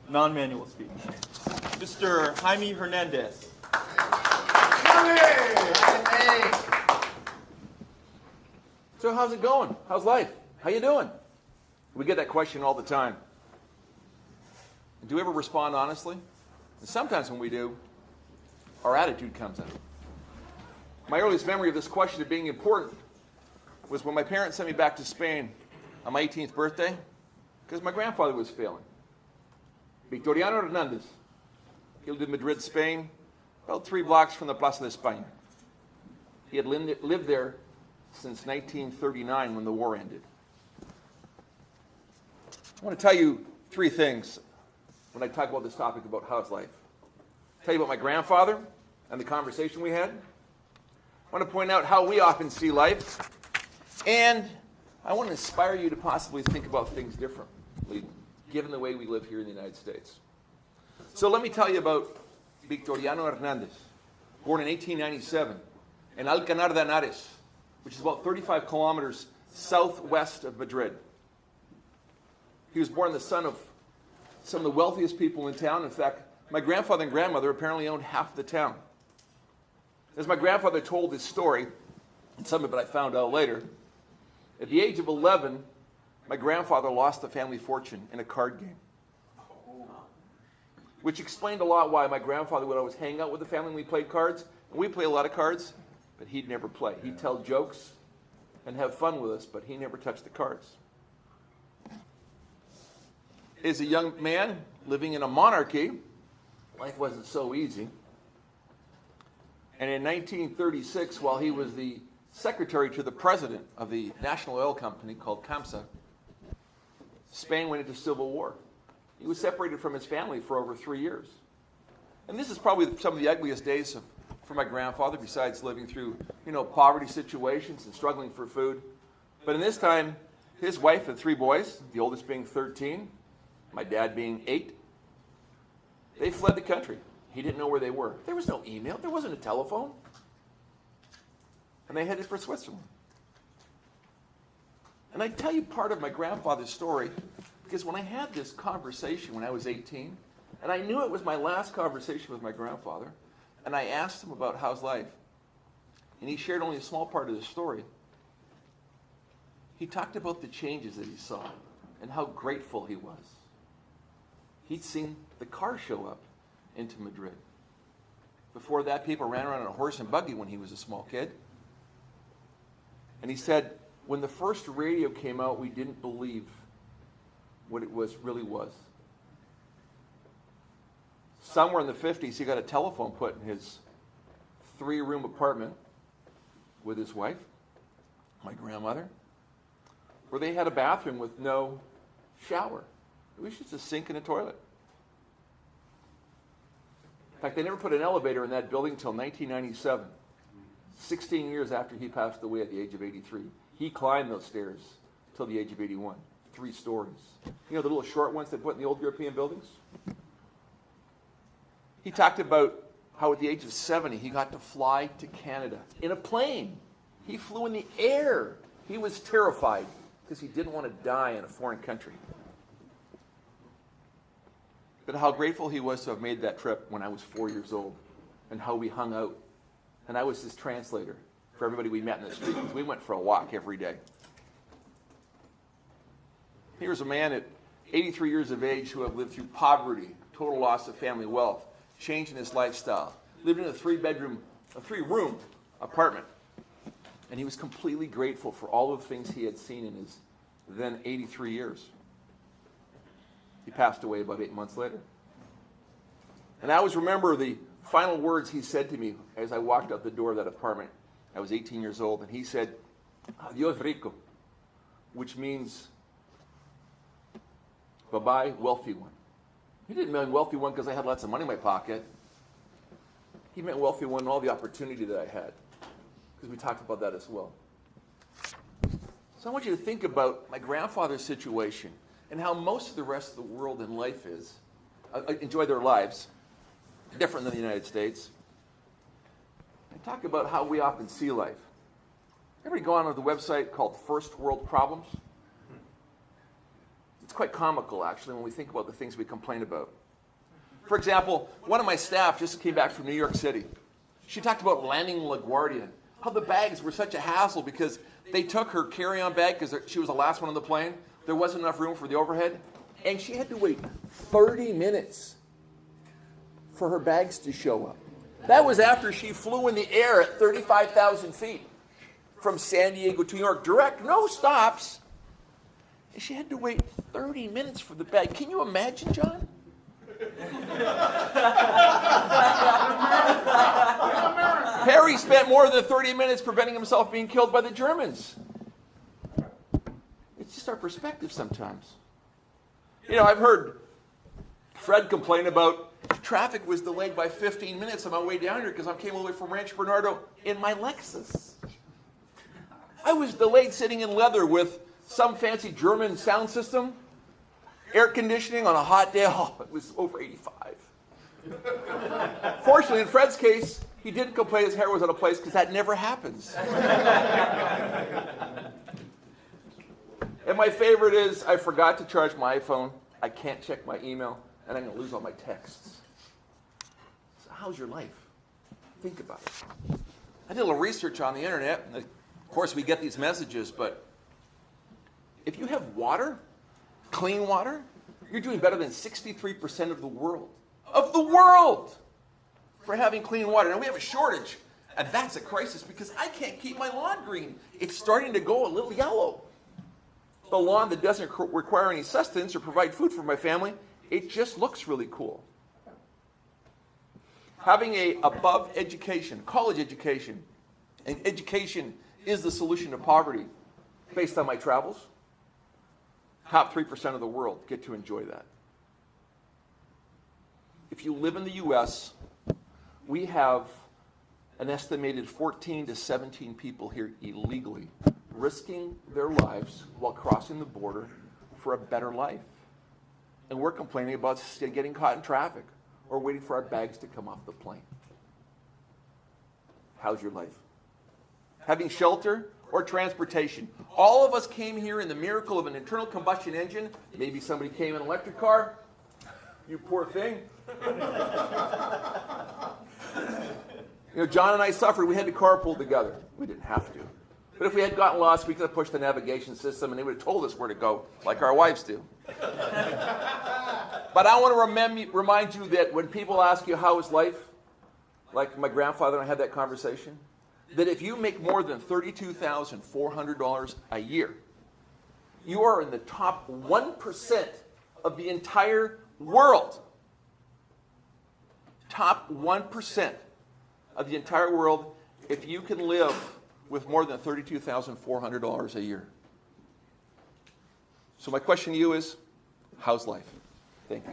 Non-manual speech. Mr. Jaime Hernandez. Jaime! So how's it going? How's life? How you doing? We get that question all the time. Do we ever respond honestly? And sometimes when we do, our attitude comes out. My earliest memory of this question of being important was when my parents sent me back to Spain on my 18th birthday because my grandfather was failing. Victoriano Hernandez. He lived in Madrid, Spain, about 3 blocks from the Plaza de España. He had lived there since 1939 when the war ended. I want to tell you 3 things when I talk about this topic about how's life. Tell you about my grandfather and the conversation we had. I want to point out how we often see life. And I want to inspire you to possibly think about things differently, given the way we live here in the United States. So let me tell you about Victoriano Hernandez, born in 1897 in Alcanar de Henares, which is about 35 kilometers southwest of Madrid. He was born the son of some of the wealthiest people in town. In fact, my grandfather and grandmother apparently owned half the town. As my grandfather told his story, and some of it I found out later, at the age of 11, my grandfather lost the family fortune in a card game, which explained a lot why my grandfather would always hang out with the family when we played cards. And we play a lot of cards, but he'd never play. He'd tell jokes and have fun with us, but he never touched the cards. As a young man living in a monarchy, life wasn't so easy. And in 1936, while he was the secretary to the president of the national oil company called CAMSA, Spain went into civil war. He was separated from his family for over 3 years. And this is probably some of the ugliest days for my grandfather, besides living through, poverty situations and struggling for food. But in this time, his wife and 3 boys, the oldest being 13, my dad being 8, they fled the country. He didn't know where they were. There was no email. There wasn't a telephone. And they headed for Switzerland. And I tell you part of my grandfather's story because when I had this conversation when I was 18, and I knew it was my last conversation with my grandfather, and I asked him about how's life, and he shared only a small part of the story, he talked about the changes that he saw and how grateful he was. He'd seen the car show up into Madrid. Before that, people ran around on a horse and buggy when he was a small kid. And he said, when the first radio came out, we didn't believe what it really was. Somewhere in the 50s, he got a telephone put in his 3-room apartment with his wife, my grandmother, where they had a bathroom with no shower. It was just a sink and a toilet. In fact, they never put an elevator in that building until 1997, 16 years after he passed away at the age of 83. He climbed those stairs till the age of 81, 3 stories. The little short ones they put in the old European buildings? He talked about how at the age of 70, he got to fly to Canada in a plane. He flew in the air. He was terrified because he didn't want to die in a foreign country. But how grateful he was to have made that trip when I was 4 years old, and how we hung out. And I was his translator for everybody we met in the street, because we went for a walk every day. Here's a man at 83 years of age who had lived through poverty, total loss of family wealth, changing his lifestyle, lived in a 3-room apartment. And he was completely grateful for all of the things he had seen in his then 83 years. He passed away about 8 months later. And I always remember the final words he said to me as I walked out the door of that apartment. I was 18 years old, and he said, "Adios, rico," which means, bye-bye, wealthy one. He didn't mean wealthy one because I had lots of money in my pocket. He meant wealthy one and all the opportunity that I had, because we talked about that as well. So I want you to think about my grandfather's situation and how most of the rest of the world in life enjoy their lives, different than the United States. And talk about how we often see life. Everybody go on to the website called First World Problems? It's quite comical, actually, when we think about the things we complain about. For example, one of my staff just came back from New York City. She talked about landing in LaGuardia, how the bags were such a hassle because they took her carry-on bag because she was the last one on the plane. There wasn't enough room for the overhead. And she had to wait 30 minutes for her bags to show up. That was after she flew in the air at 35,000 feet from San Diego to New York, direct, no stops. And she had to wait 30 minutes for the bag. Can you imagine, John? Harry spent more than 30 minutes preventing himself being killed by the Germans. It's just our perspective sometimes. I've heard Fred complain about traffic was delayed by 15 minutes on my way down here because I came all the way from Rancho Bernardo in my Lexus. I was delayed sitting in leather with some fancy German sound system, air conditioning on a hot day. Oh, it was over 85. Fortunately, in Fred's case, he didn't complain his hair was out of place because that never happens. And my favorite is, I forgot to charge my iPhone. I can't check my email, and I'm going to lose all my texts. So how's your life? Think about it. I did a little research on the internet. And of course, we get these messages, but if you have water, clean water, you're doing better than 63% of the world. Of the world! For having clean water. Now, we have a shortage, and that's a crisis because I can't keep my lawn green. It's starting to go a little yellow. The lawn that doesn't require any sustenance or provide food for my family, it just looks really cool. Having a above education, college education, and education is the solution to poverty based on my travels. Top 3% of the world get to enjoy that. If you live in the U.S., we have an estimated 14 to 17 people here illegally risking their lives while crossing the border for a better life. And we're complaining about getting caught in traffic or waiting for our bags to come off the plane. How's your life? Having shelter or transportation. All of us came here in the miracle of an internal combustion engine. Maybe somebody came in an electric car. You poor thing. John and I suffered. We had to carpool together. We didn't have to. But if we had gotten lost, we could have pushed the navigation system and they would have told us where to go, like our wives do. But I want to remind you that when people ask you how is life, like my grandfather and I had that conversation, that if you make more than $32,400 a year, you are in the top 1% of the entire world. Top 1% of the entire world if you can live with more than $32,400 a year. So my question to you is, how's life? Thank you.